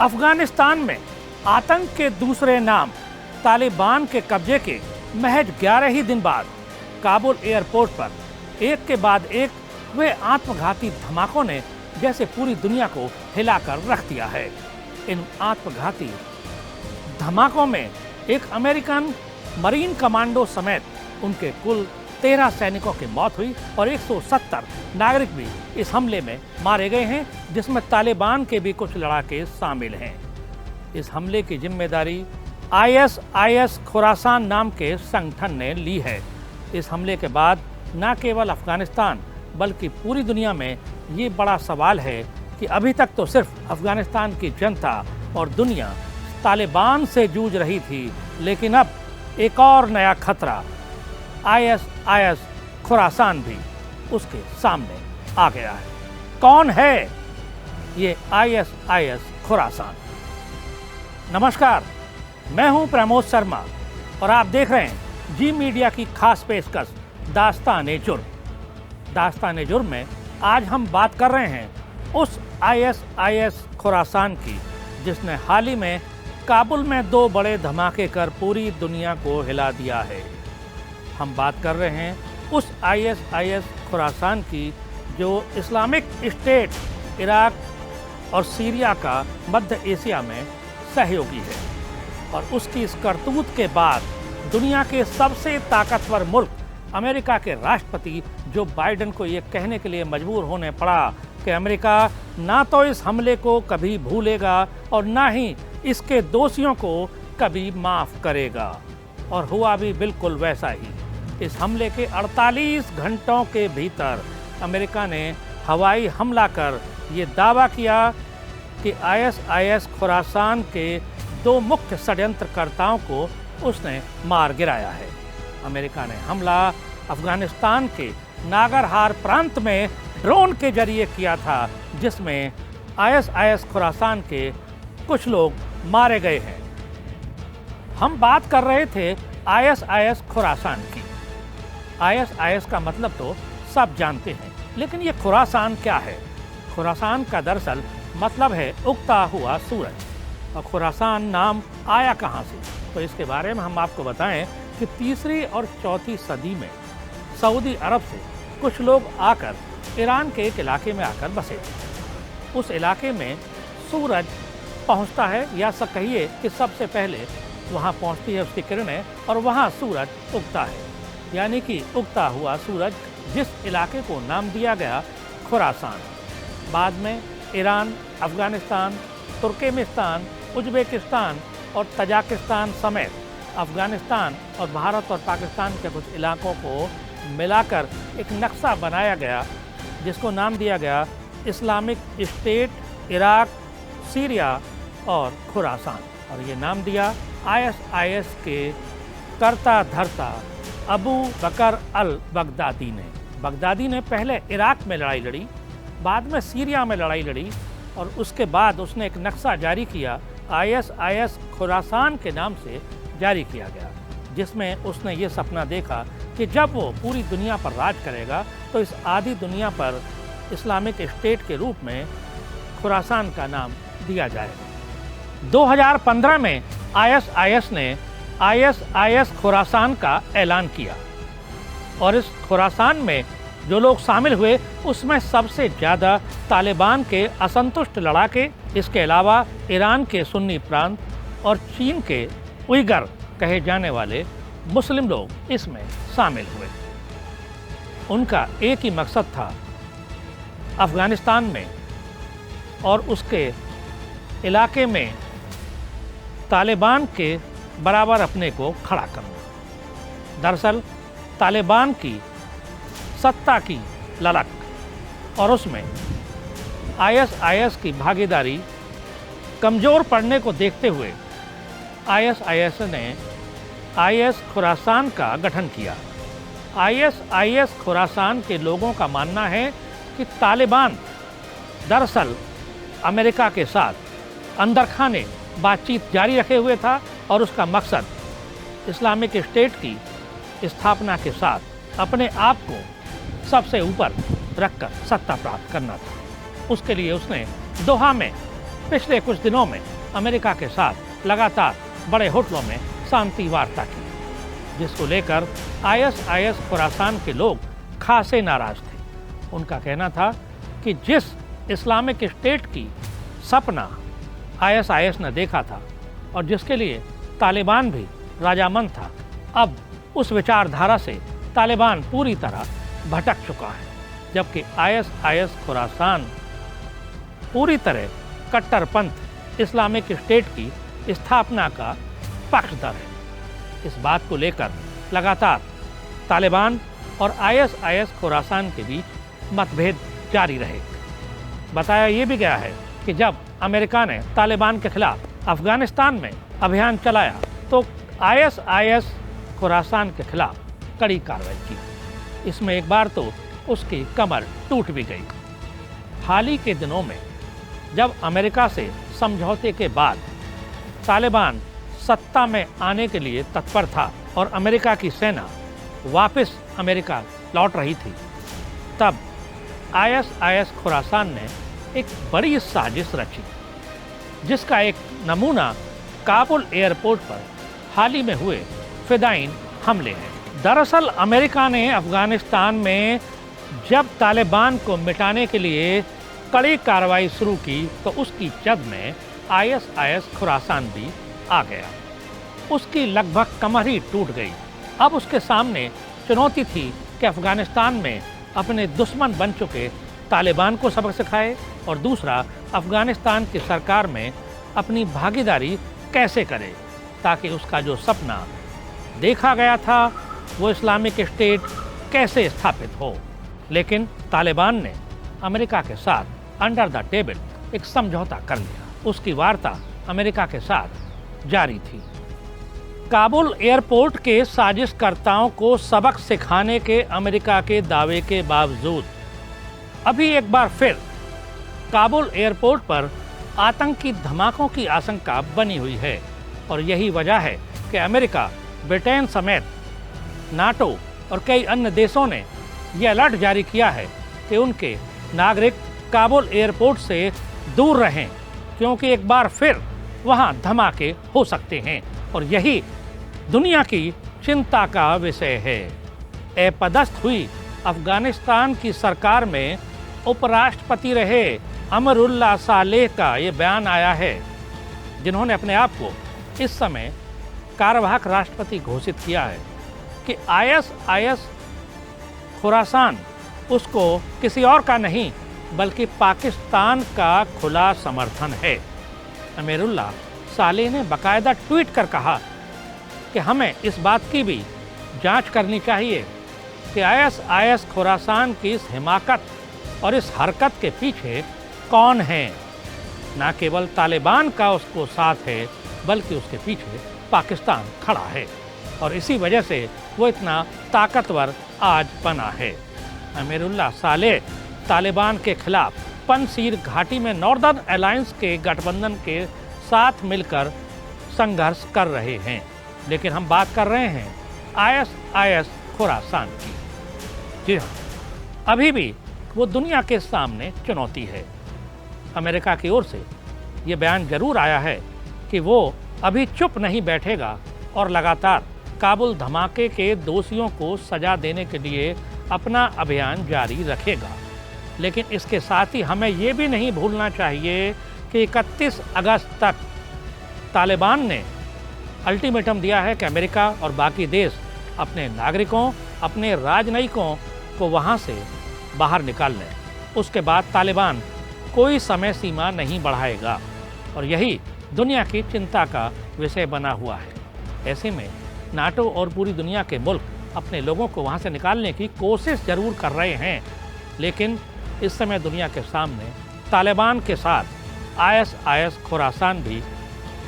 अफगानिस्तान में आतंक के दूसरे नाम तालिबान के कब्जे के महज 11 ही दिन बाद काबुल एयरपोर्ट पर एक के बाद एक हुए आत्मघाती धमाकों ने जैसे पूरी दुनिया को हिलाकर रख दिया है। इन आत्मघाती धमाकों में एक अमेरिकन मरीन कमांडो समेत उनके कुल 13 सैनिकों की मौत हुई और 170 नागरिक भी इस हमले में मारे गए हैं, जिसमें तालिबान के भी कुछ लड़ाके शामिल हैं। इस हमले की जिम्मेदारी ISIS खुरासान नाम के संगठन ने ली है। इस हमले के बाद न केवल अफगानिस्तान बल्कि पूरी दुनिया में ये बड़ा सवाल है कि अभी तक तो सिर्फ अफगानिस्तान की जनता और दुनिया तालिबान से जूझ रही थी, लेकिन अब एक और नया खतरा ISIS खुरासान भी उसके सामने आ गया है। कौन है ये ISIS खुरासान? नमस्कार, मैं हूं प्रमोद शर्मा और आप देख रहे हैं जी मीडिया की खास पेशकश दास्तान-ए-जुर्म। दास्तान-ए-जुर्म में आज हम बात कर रहे हैं उस ISIS खुरासान की जिसने हाल ही में काबुल में 2 बड़े धमाके कर पूरी दुनिया को हिला दिया है। हम बात कर रहे हैं उस ISIS खुरासान की जो इस्लामिक स्टेट इराक और सीरिया का मध्य एशिया में सहयोगी है और उसकी इस करतूत के बाद दुनिया के सबसे ताकतवर मुल्क अमेरिका के राष्ट्रपति जो बाइडेन को ये कहने के लिए मजबूर होने पड़ा कि अमेरिका ना तो इस हमले को कभी भूलेगा और ना ही इसके दोषियों को कभी माफ करेगा। और हुआ भी बिल्कुल वैसा ही। इस हमले के 48 घंटों के भीतर अमेरिका ने हवाई हमला कर ये दावा किया कि ISIS खुरासान के 2 मुख्य षड्यंत्रकर्ताओं को उसने मार गिराया है। अमेरिका ने हमला अफगानिस्तान के नागरहार प्रांत में ड्रोन के जरिए किया था, जिसमें ISIS खुरासान के कुछ लोग मारे गए हैं। हम बात कर रहे थे ISIS खुरासान की। ISIS का मतलब तो सब जानते हैं, लेकिन ये खुरासान क्या है? खुरासान का दरअसल मतलब है उगता हुआ सूरज। और खुरासान नाम आया कहाँ से? तो इसके बारे में हम आपको बताएं कि 3री और 4थी सदी में सऊदी अरब से कुछ लोग आकर ईरान के एक इलाके में आकर बसे थे। उस इलाके में सूरज पहुंचता है, या कहिए कि सबसे पहले वहां पहुंचती है उसकी किरणें और वहां सूरज उगता है, यानी कि उगता हुआ सूरज, जिस इलाके को नाम दिया गया खुरासान। बाद में ईरान, अफगानिस्तान, तुर्कमेनिस्तान, उज्बेकिस्तान और तजाकिस्तान समेत अफगानिस्तान और भारत और पाकिस्तान के कुछ इलाकों को मिलाकर एक नक्शा बनाया गया, जिसको नाम दिया गया इस्लामिक स्टेट इराक, सीरिया और खुरासान। और ये नाम दिया ISIS के कर्ता धर्ता अबू बकर अल बगदादी ने। बगदादी ने पहले इराक में लड़ाई लड़ी, बाद में सीरिया में लड़ाई लड़ी और उसके बाद उसने एक नक्शा जारी किया, ISIS खुरासान के नाम से जारी किया गया, जिसमें उसने ये सपना देखा कि जब वो पूरी दुनिया पर राज करेगा तो इस आधी दुनिया पर इस्लामिक स्टेट के रूप में खुरासान का नाम दिया जाएगा। 2015 में ISIS ने ISIS खुरासान का ऐलान किया और इस खुरासान में जो लोग शामिल हुए उसमें सबसे ज़्यादा तालिबान के असंतुष्ट लड़ाके, इसके अलावा ईरान के सुन्नी प्रांत और चीन के उइगर कहे जाने वाले मुस्लिम लोग इसमें शामिल हुए। उनका एक ही मकसद था, अफगानिस्तान में और उसके इलाके में तालिबान के बराबर अपने को खड़ा करना। दरअसल तालिबान की सत्ता की ललक और उसमें ISIS की भागीदारी कमज़ोर पड़ने को देखते हुए ISIS ने IS खुरासान का गठन किया। ISIS खुरासान के लोगों का मानना है कि तालिबान दरअसल अमेरिका के साथ अंदर खाने बातचीत जारी रखे हुए था और उसका मकसद इस्लामिक स्टेट की स्थापना के साथ अपने आप को सबसे ऊपर रखकर सत्ता प्राप्त करना था। उसके लिए उसने दोहा में पिछले कुछ दिनों में अमेरिका के साथ लगातार बड़े होटलों में शांति वार्ता की, जिसको लेकर आईएसआईएस खुरासान के लोग खासे नाराज थे। उनका कहना था कि जिस इस्लामिक स्टेट की सपना आईएसआईएस ने देखा था और जिसके लिए तालिबान भी राजामंद था, अब उस विचारधारा से तालिबान पूरी तरह भटक चुका है, जबकि आईएसआईएस खुरासान पूरी तरह कट्टरपंथ इस्लामिक स्टेट की स्थापना का पक्षधर है। इस बात को लेकर लगातार तालिबान और आईएसआईएस खुरासान के बीच मतभेद जारी रहे। बताया ये भी गया है कि जब अमेरिका ने तालिबान के खिलाफ अफगानिस्तान में अभियान चलाया तो आईएसआईएस खुरासान के खिलाफ कड़ी कार्रवाई की। इसमें एक बार तो उसकी कमर टूट भी गई। हाल ही के दिनों में जब अमेरिका से समझौते के बाद तालिबान सत्ता में आने के लिए तत्पर था और अमेरिका की सेना वापस अमेरिका लौट रही थी, तब आईएसआईएस खुरासान ने एक बड़ी साजिश रची, जिसका एक नमूना काबुल एयरपोर्ट पर हाल ही में हुए फिदाइन हमले हैं। दरअसल अमेरिका ने अफगानिस्तान में जब तालिबान को मिटाने के लिए कड़ी कार्रवाई शुरू की तो उसकी जद में आईएसआईएस खुरासान भी आ गया। उसकी लगभग कमर ही टूट गई। अब उसके सामने चुनौती थी कि अफगानिस्तान में अपने दुश्मन बन चुके तालिबान को सबक सिखाए और दूसरा अफगानिस्तान की सरकार में अपनी भागीदारी कैसे करे, ताकि उसका जो सपना देखा गया था वो इस्लामिक स्टेट कैसे स्थापित हो। लेकिन तालिबान ने अमेरिका के साथ अंडर द टेबल एक समझौता कर लिया। उसकी वार्ता अमेरिका के साथ जारी थी। काबुल एयरपोर्ट के साजिशकर्ताओं को सबक सिखाने के अमेरिका के दावे के बावजूद अभी एक बार फिर काबुल एयरपोर्ट पर आतंकी धमाकों की आशंका बनी हुई है और यही वजह है कि अमेरिका, ब्रिटेन समेत नाटो और कई अन्य देशों ने यह अलर्ट जारी किया है कि उनके नागरिक काबुल एयरपोर्ट से दूर रहें, क्योंकि एक बार फिर वहां धमाके हो सकते हैं और यही दुनिया की चिंता का विषय है। अपदस्थ हुई अफगानिस्तान की सरकार में उपराष्ट्रपति रहे अमरुल्लाह सालेह का ये बयान आया है, जिन्होंने अपने आप को इस समय कार्यवाहक राष्ट्रपति घोषित किया है कि आईएसआईएस खुरासान उसको किसी और का नहीं बल्कि पाकिस्तान का खुला समर्थन है। अमरुल्लाह सालेह ने बाकायदा ट्वीट कर कहा कि हमें इस बात की भी जांच करनी चाहिए कि आईएसआईएस खुरासान की इस हिमाकत और इस हरकत के पीछे कौन है। न केवल तालिबान का उसको साथ है बल्कि उसके पीछे पाकिस्तान खड़ा है और इसी वजह से वो इतना ताकतवर आज बना है। अमरुल्लाह सालेह तालिबान के खिलाफ पनसीर घाटी में नॉर्दर्न अलायंस के गठबंधन के साथ मिलकर संघर्ष कर रहे हैं, लेकिन हम बात कर रहे हैं आईएसआईएस खुरासान की। जी हाँ, अभी भी वो दुनिया के सामने चुनौती है। अमेरिका की ओर से ये बयान जरूर आया है कि वो अभी चुप नहीं बैठेगा और लगातार काबुल धमाके के दोषियों को सजा देने के लिए अपना अभियान जारी रखेगा। लेकिन इसके साथ ही हमें ये भी नहीं भूलना चाहिए कि 31 अगस्त तक तालिबान ने अल्टीमेटम दिया है कि अमेरिका और बाकी देश अपने नागरिकों, अपने राजनयिकों को वहाँ से बाहर निकाल लें। उसके बाद तालिबान कोई समय सीमा नहीं बढ़ाएगा और यही दुनिया की चिंता का विषय बना हुआ है। ऐसे में नाटो और पूरी दुनिया के मुल्क अपने लोगों को वहाँ से निकालने की कोशिश जरूर कर रहे हैं, लेकिन इस समय दुनिया के सामने तालिबान के साथ आईएसआईएस खुरासान भी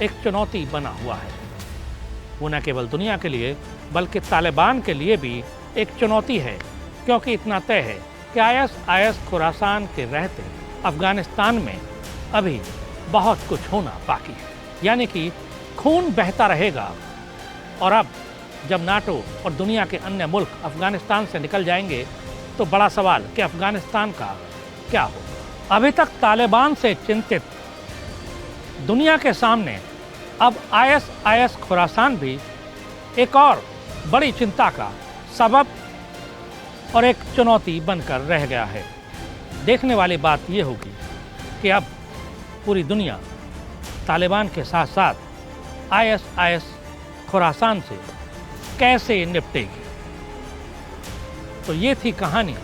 एक चुनौती बना हुआ है। वो न केवल दुनिया के लिए बल्कि तालिबान के लिए भी एक चुनौती है, क्योंकि इतना तय है कि आईएसआईएस खुरासान के रहते अफगानिस्तान में अभी बहुत कुछ होना बाकी है, यानी कि खून बहता रहेगा। और अब जब नाटो और दुनिया के अन्य मुल्क अफगानिस्तान से निकल जाएंगे तो बड़ा सवाल कि अफगानिस्तान का क्या हो। अभी तक तालिबान से चिंतित दुनिया के सामने अब ISIS खुरासान भी एक और बड़ी चिंता का सबब और एक चुनौती बनकर रह गया है। देखने वाली बात यह होगी कि अब पूरी दुनिया तालिबान के साथ साथ ISIS खुरासान से कैसे निपटेगी। तो ये थी कहानी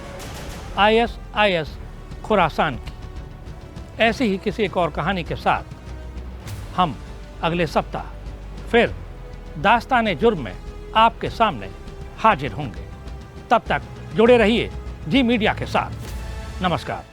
ISIS खुरासान की। ऐसी ही किसी एक और कहानी के साथ हम अगले सप्ताह फिर दास्ताने जुर्म में आपके सामने हाजिर होंगे। तब तक जुड़े रहिए जी मीडिया के साथ। नमस्कार।